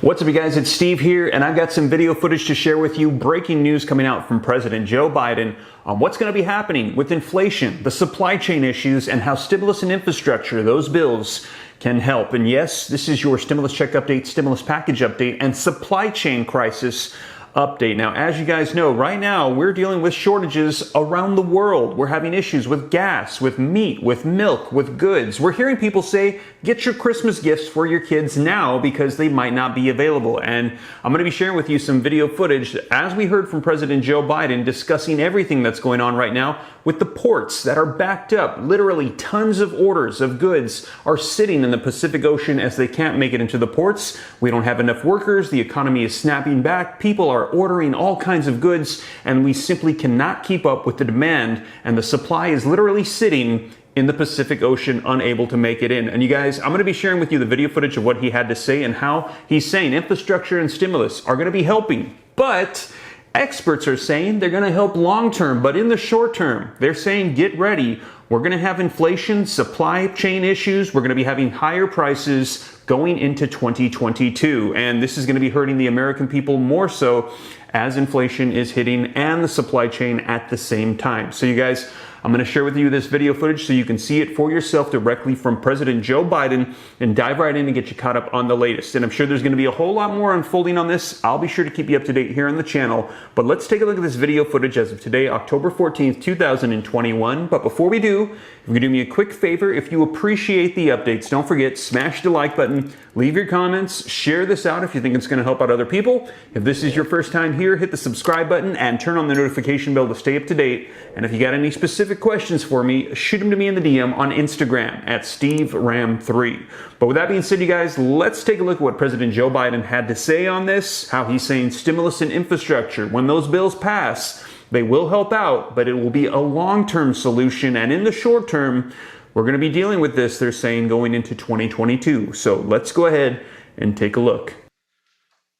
What's up, you guys? It's Steve here, and I've got some video footage to share with you. Breaking news coming out from President Joe Biden on what's going to be happening with inflation, the supply chain issues, and how stimulus and infrastructure, those bills, can help. And yes, this is your stimulus check update, stimulus package update, and supply chain crisis update. Now, as you guys know, right now we're dealing with shortages around the world. We're having issues with gas, with meat, with milk, with goods. We're hearing people say, get your Christmas gifts for your kids now because they might not be available. And I'm going to be sharing with you some video footage as we heard from President Joe Biden discussing everything that's going on right now with the ports that are backed up. Literally tons of orders of goods are sitting in the Pacific Ocean as they can't make it into the ports. We don't have enough workers. The economy is snapping back. People are ordering all kinds of goods, and we simply cannot keep up with the demand, and the supply is literally sitting in the Pacific Ocean, unable to make it in. And you guys, I'm going to be sharing with you the video footage of what he had to say and how he's saying infrastructure and stimulus are going to be helping. But experts are saying they're going to help long term, but in the short term, they're saying get ready. We're going to have inflation, supply chain issues. We're going to be having higher prices going into 2022. And this is going to be hurting the American people more so as inflation is hitting and the supply chain at the same time. So you guys, I'm going to share with you this video footage so you can see it for yourself directly from President Joe Biden and dive right in and get you caught up on the latest. And I'm sure there's going to be a whole lot more unfolding on this. I'll be sure to keep you up to date here on the channel. But let's take a look at this video footage as of today, October 14th, 2021. But before we do, if you can do me a quick favor, if you appreciate the updates, don't forget, smash the like button, leave your comments, share this out if you think it's going to help out other people. If this is your first time here, hit the subscribe button and turn on the notification bell to stay up to date. And if you got any specific questions for me, shoot them to me in the DM on Instagram at SteveRam3. But with that being said, you guys, let's take a look at what President Joe Biden had to say on this, how he's saying stimulus and infrastructure, when those bills pass, they will help out, but it will be a long-term solution. And in the short term, we're going to be dealing with this, they're saying, going into 2022. So let's go ahead and take a look.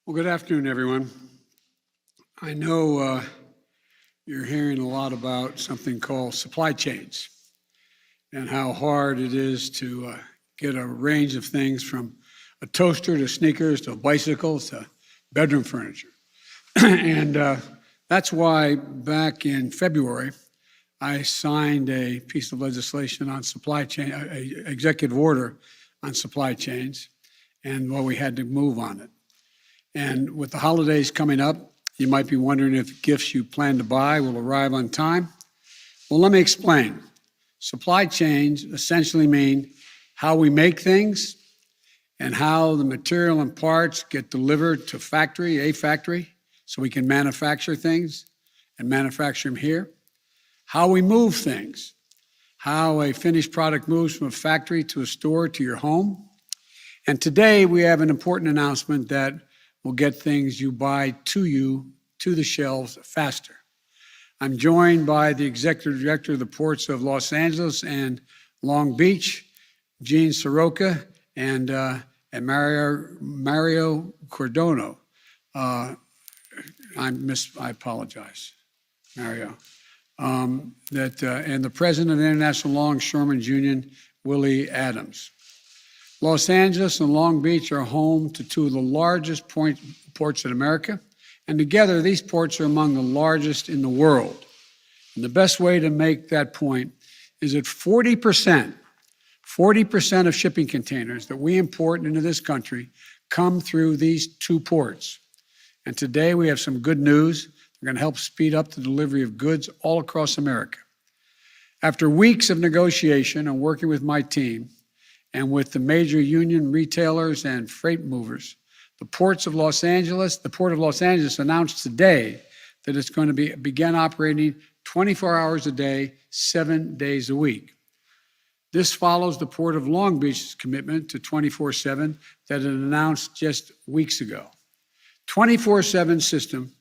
Well, good afternoon, everyone. I know you're hearing a lot about something called supply chains and how hard it is to get a range of things from a toaster to sneakers to bicycles to bedroom furniture. And that's why back in February, I signed a piece of legislation on supply chain, an executive order on supply chains, and we had to move on it. And with the holidays coming up, you might be wondering if gifts you plan to buy will arrive on time. Well, let me explain. Supply chains essentially mean how we make things and how the material and parts get delivered to a factory, so we can manufacture things and manufacture them here. How we move things, how a finished product moves from a factory to a store to your home. And today we have an important announcement that will get things you buy to the shelves faster. I'm joined by the Executive Director of the Ports of Los Angeles and Long Beach, Gene Soroka, and Mario Cordono. I apologize, Mario. And the President of the International Longshoremen's Union, Willie Adams. Los Angeles and Long Beach are home to two of the largest ports in America, and together these ports are among the largest in the world. And the best way to make that point is that 40% of shipping containers that we import into this country come through these two ports. And today we have some good news. They're going to help speed up the delivery of goods all across America. After weeks of negotiation and working with my team and with the major union retailers and freight movers, the Port of Los Angeles announced today that it's going to begin operating 24 hours a day, 7 days a week. This follows the Port of Long Beach's commitment to 24/7 that it announced just weeks ago. 24/7 system,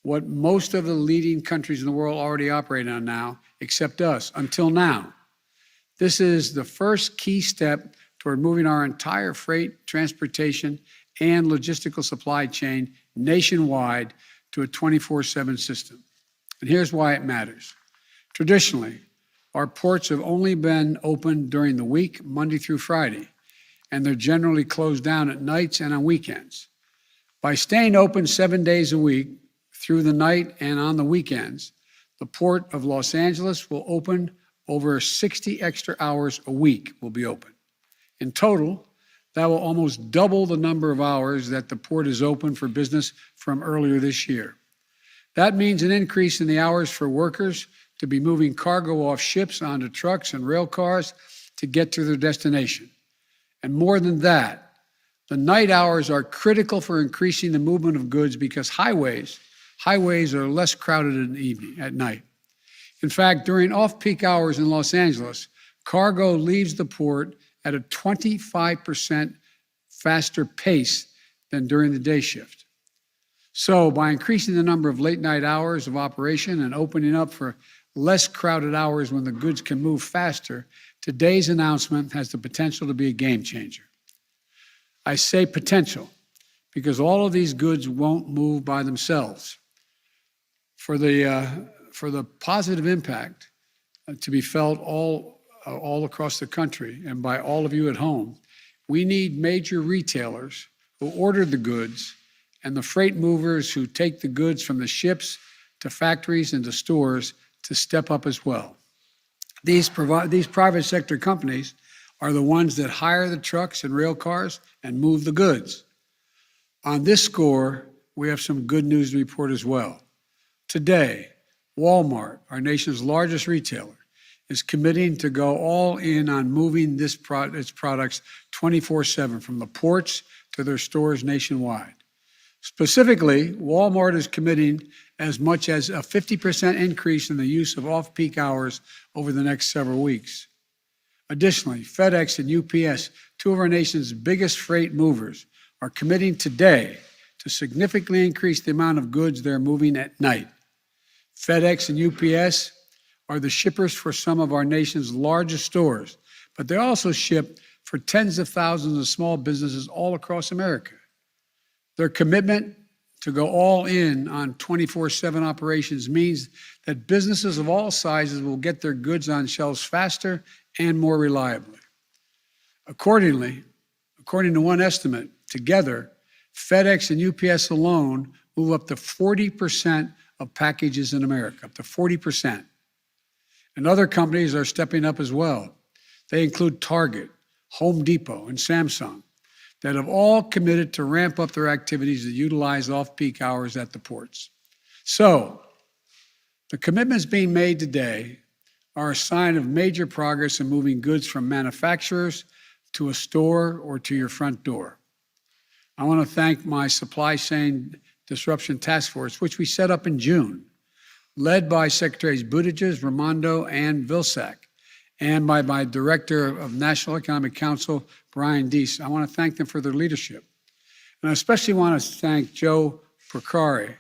what most of the leading countries in the world already operate on now, except us, until now. This is the first key step toward moving our entire freight, transportation, and logistical supply chain nationwide to a 24/7 system. And here's why it matters. Traditionally, our ports have only been open during the week, Monday through Friday, and they're generally closed down at nights and on weekends. By staying open 7 days a week through the night and on the weekends, the Port of Los Angeles will open over 60 extra hours a week will be open. In total, that will almost double the number of hours that the port is open for business from earlier this year. That means an increase in the hours for workers to be moving cargo off ships onto trucks and rail cars to get to their destination. And more than that, the night hours are critical for increasing the movement of goods because highways are less crowded at night. In fact, during off-peak hours in Los Angeles, cargo leaves the port at a 25% faster pace than during the day shift. So by increasing the number of late night hours of operation and opening up for less crowded hours when the goods can move faster, today's announcement has the potential to be a game changer. I say potential because all of these goods won't move by themselves. For the positive impact to be felt all across the country and by all of you at home, we need major retailers who order the goods and the freight movers who take the goods from the ships to factories and to stores to step up as well. These private sector companies are the ones that hire the trucks and rail cars and move the goods. On this score, we have some good news to report as well. Today, Walmart, our nation's largest retailer, is committing to go all in on moving its products 24/7 from the ports to their stores nationwide. Specifically, Walmart is committing as much as a 50% increase in the use of off-peak hours over the next several weeks. Additionally, FedEx and UPS, two of our nation's biggest freight movers, are committing today to significantly increase the amount of goods they're moving at night. FedEx and UPS are the shippers for some of our nation's largest stores, but they also ship for tens of thousands of small businesses all across America. Their commitment to go all in on 24/7 operations means that businesses of all sizes will get their goods on shelves faster and more reliably. Accordingly, according to one estimate, together, FedEx and UPS alone move up to 40% of packages in America, up to 40%. And other companies are stepping up as well. They include Target, Home Depot, and Samsung that have all committed to ramp up their activities to utilize off-peak hours at the ports. So, the commitments being made today are a sign of major progress in moving goods from manufacturers to a store or to your front door. I want to thank my supply chain disruption task force, which we set up in June, led by Secretaries Buttigieg, Raimondo, and Vilsack, and by my Director of National Economic Council, Brian Deese. I want to thank them for their leadership. And I especially want to thank Joe Procari.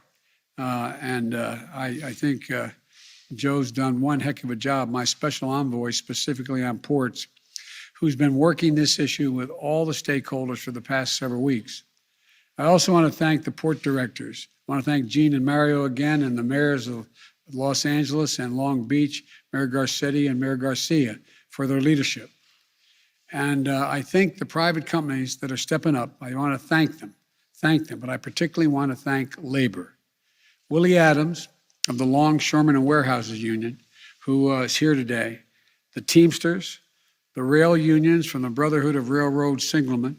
I think Joe's done one heck of a job, my special envoy specifically on ports, who's been working this issue with all the stakeholders for the past several weeks. I also want to thank the port directors. I want to thank Gene and Mario again and the mayors of Los Angeles and Long Beach, Mayor Garcetti and Mayor Garcia, for their leadership. And I think the private companies that are stepping up, I want to thank them, but I particularly want to thank labor. Willie Adams of the Longshoremen and Warehouses Union, who is here today, the Teamsters, the rail unions from the Brotherhood of Railroad Signalmen,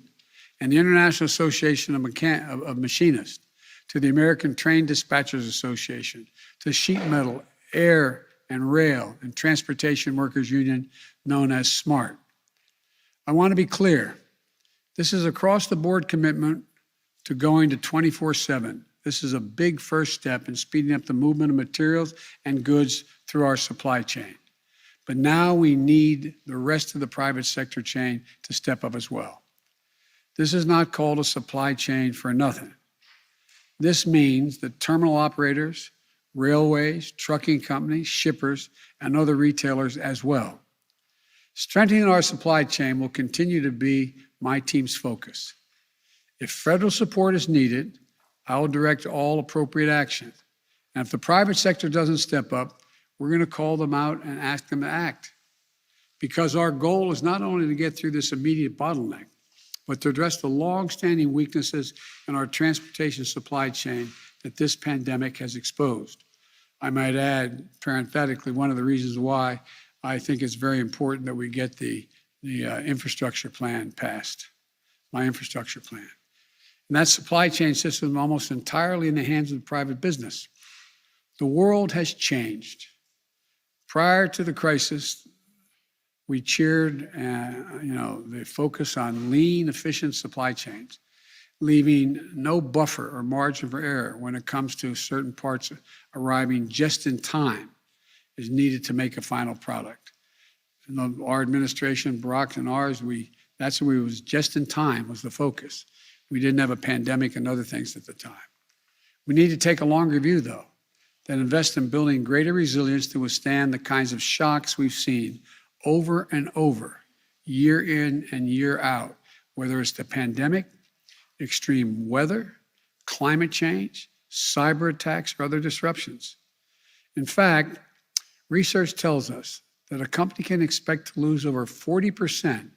and the International Association of Machinists, to the American Train Dispatchers Association, to Sheet Metal, Air and Rail, and Transportation Workers Union, known as SMART. I want to be clear. This is across-the-board commitment to going to 24/7. This is a big first step in speeding up the movement of materials and goods through our supply chain. But now we need the rest of the private sector chain to step up as well. This is not called a supply chain for nothing. This means that terminal operators, railways, trucking companies, shippers, and other retailers as well. Strengthening our supply chain will continue to be my team's focus. If federal support is needed, I will direct all appropriate action. And if the private sector doesn't step up, we're going to call them out and ask them to act. Because our goal is not only to get through this immediate bottleneck, but to address the long-standing weaknesses in our transportation supply chain that this pandemic has exposed. I might add, parenthetically, one of the reasons why I think it's very important that we get the infrastructure plan passed, my infrastructure plan. And that supply chain system is almost entirely in the hands of private business. The world has changed. Prior to the crisis, we cheered, the focus on lean, efficient supply chains, leaving no buffer or margin for error when it comes to certain parts arriving just in time is needed to make a final product. And our administration, Barack and ours, that's where it was just in time was the focus. We didn't have a pandemic and other things at the time. We need to take a longer view, though, that invest in building greater resilience to withstand the kinds of shocks we've seen over and over, year in and year out, whether it's the pandemic, extreme weather, climate change, cyber attacks, or other disruptions. In fact, research tells us that a company can expect to lose over 40%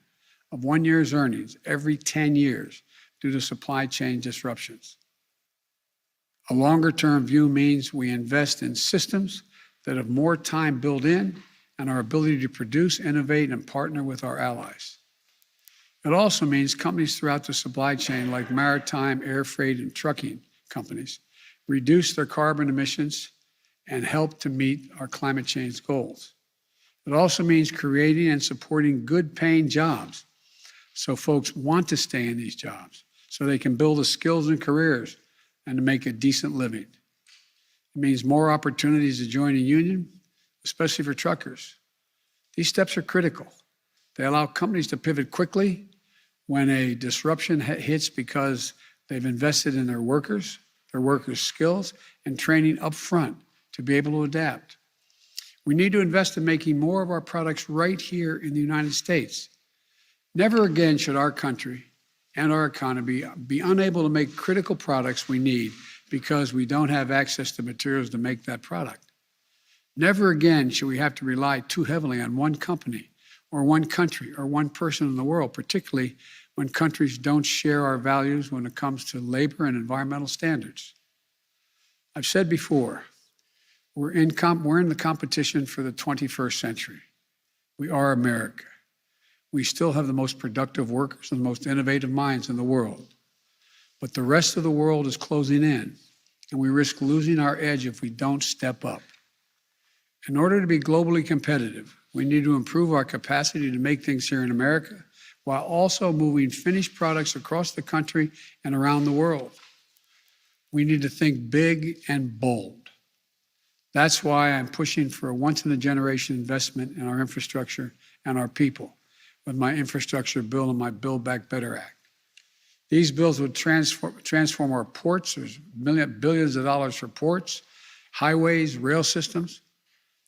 of 1 year's earnings every 10 years due to supply chain disruptions. A longer-term view means we invest in systems that have more time built in and our ability to produce, innovate, and partner with our allies. It also means companies throughout the supply chain, like maritime, air freight, and trucking companies, reduce their carbon emissions and help to meet our climate change goals. It also means creating and supporting good-paying jobs so folks want to stay in these jobs, so they can build the skills and careers and to make a decent living. It means more opportunities to join a union, especially for truckers. These steps are critical. They allow companies to pivot quickly when a disruption hits because they've invested in their workers' skills, and training up front to be able to adapt. We need to invest in making more of our products right here in the United States. Never again should our country and our economy be unable to make critical products we need because we don't have access to materials to make that product. Never again should we have to rely too heavily on one company or one country or one person in the world, particularly when countries don't share our values when it comes to labor and environmental standards. I've said before, we're in the competition for the 21st century. We are America. We still have the most productive workers and the most innovative minds in the world. But the rest of the world is closing in, and we risk losing our edge if we don't step up. In order to be globally competitive, we need to improve our capacity to make things here in America while also moving finished products across the country and around the world. We need to think big and bold. That's why I'm pushing for a once-in-a-generation investment in our infrastructure and our people with my infrastructure bill and my Build Back Better Act. These bills would transform our ports. There's billions of dollars for ports, highways, rail systems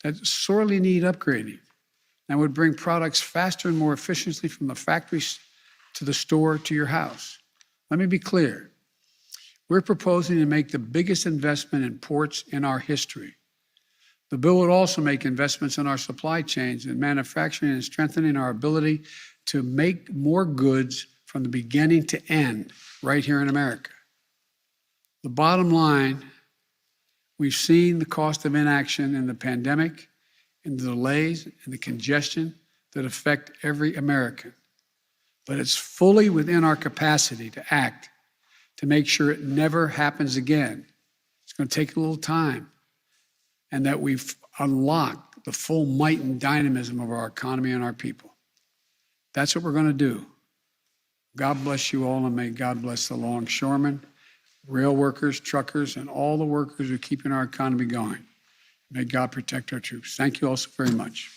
that sorely need upgrading, and would bring products faster and more efficiently from the factories to the store to your house. Let me be clear. We're proposing to make the biggest investment in ports in our history. The bill would also make investments in our supply chains and manufacturing and strengthening our ability to make more goods from the beginning to end right here in America. The bottom line, we've seen the cost of inaction in the pandemic and the delays and the congestion that affect every American. But it's fully within our capacity to act to make sure it never happens again. It's going to take a little time, and that we've unlocked the full might and dynamism of our economy and our people. That's what we're going to do. God bless you all, and may God bless the longshoremen, rail workers, truckers, and all the workers who are keeping our economy going. May God protect our troops. Thank you all so very much.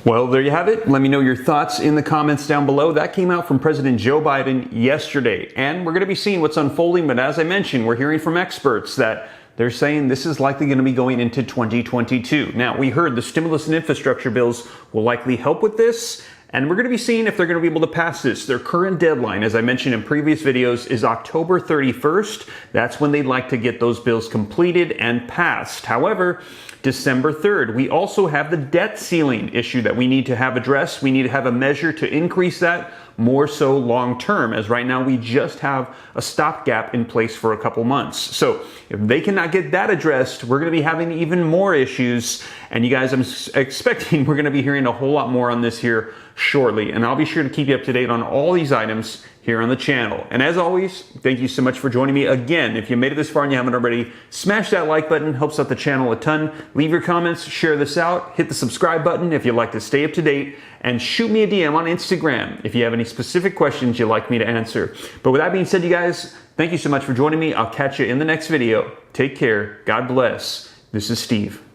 Well, there you have it. Let me know your thoughts in the comments down below. That came out from President Joe Biden yesterday, and we're going to be seeing what's unfolding. But as I mentioned, we're hearing from experts that they're saying this is likely going to be going into 2022. Now, we heard the stimulus and infrastructure bills will likely help with this, and we're going to be seeing if they're going to be able to pass this. Their current deadline, as I mentioned in previous videos, is October 31st. That's when they'd like to get those bills completed and passed. However, December 3rd, we also have the debt ceiling issue that we need to have addressed. We need to have a measure to increase that more so long term, as right now we just have a stopgap in place for a couple months. So if they cannot get that addressed, we're going to be having even more issues. And you guys, I'm expecting we're going to be hearing a whole lot more on this here shortly. And I'll be sure to keep you up to date on all these items here on the channel. And as always, thank you so much for joining me again. If you made it this far and you haven't already, smash that like button, helps out the channel a ton. Leave your comments, share this out, hit the subscribe button if you'd like to stay up to date, and shoot me a DM on Instagram if you have any specific questions you'd like me to answer. But with that being said, you guys, thank you so much for joining me. I'll catch you in the next video. Take care. God bless. This is Steve.